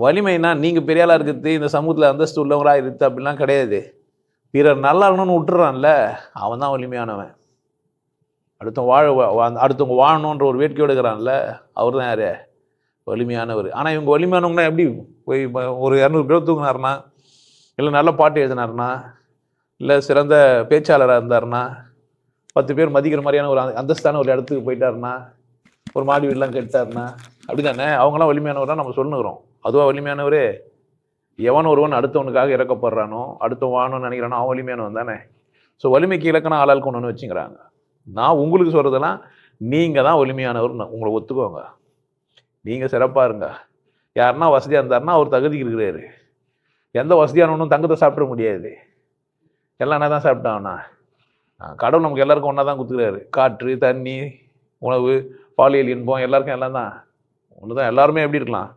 வலிமைனா நீங்கள் பெரிய ஆளாக இருக்கிறது, இந்த சமூகத்தில் அந்தஸ்து உள்ளவங்களாக இருக்குது அப்படிலாம் கிடையாது. பிறர் நல்லா இருக்கணும்னு விட்டுறான்ல, அவன் தான் வலிமையானவன். அடுத்தவங்க வாழணுன்ற ஒரு வேட்கையோடு இருக்கிறான்ல, அவர் தான் யார்? வலிமையானவர். ஆனால் இவங்க வலிமையானவங்கன்னா எப்படி போய் ஒரு 200 பேர் தூங்கினாருன்னா, இல்லை நல்ல பாட்டு எழுதினாருன்னா, இல்லை சிறந்த பேச்சாளராக இருந்தாருன்னா, 10 பேர் மதிக்கிற மாதிரியான ஒரு அந்தஸ்தான ஒரு இடத்துக்கு போயிட்டாருன்னா, ஒரு மாடி வீடெலாம் கெட்டாருன்னா, அப்படி தானே அவங்களாம் வலிமையானவர் தான் நம்ம சொல்லுகிறோம். அதுவா வலிமையானவர்? எவன் ஒருவன் அடுத்தவனுக்காக இறக்கப்படுறானோ, அடுத்தவன் வாழணும்னு நினைக்கிறானோ அவன் வலிமையானவன் தானே. ஸோ வலிமைக்கு இலக்கணம் ஆளாளுக்கு ஒன்று வச்சுக்கிறாங்க. நான் உங்களுக்கு சொல்கிறதெல்லாம் நீங்கள் தான் வலிமையானவர், உங்களை ஒத்துக்கோங்க. நீங்கள் சிறப்பாக இருங்க. யாருன்னா வசதியாக இருந்தாருன்னா அவர் தகுதிக்கு இருக்கிறாரு. எந்த வசதியானவனும் தங்கத்தை சாப்பிட முடியாது. எல்லாம் என்ன தான் சாப்பிட்டாங்கன்னா, கடவுள் நமக்கு எல்லாருக்கும் ஒன்றா தான் கொடுத்துக்கிறாரு. காற்று, தண்ணி, உணவு, பாலியல் இன்பம் எல்லாருக்கும் எல்லாம் தான் ஒன்று தான். எல்லாருமே எப்படி இருக்கலாம்?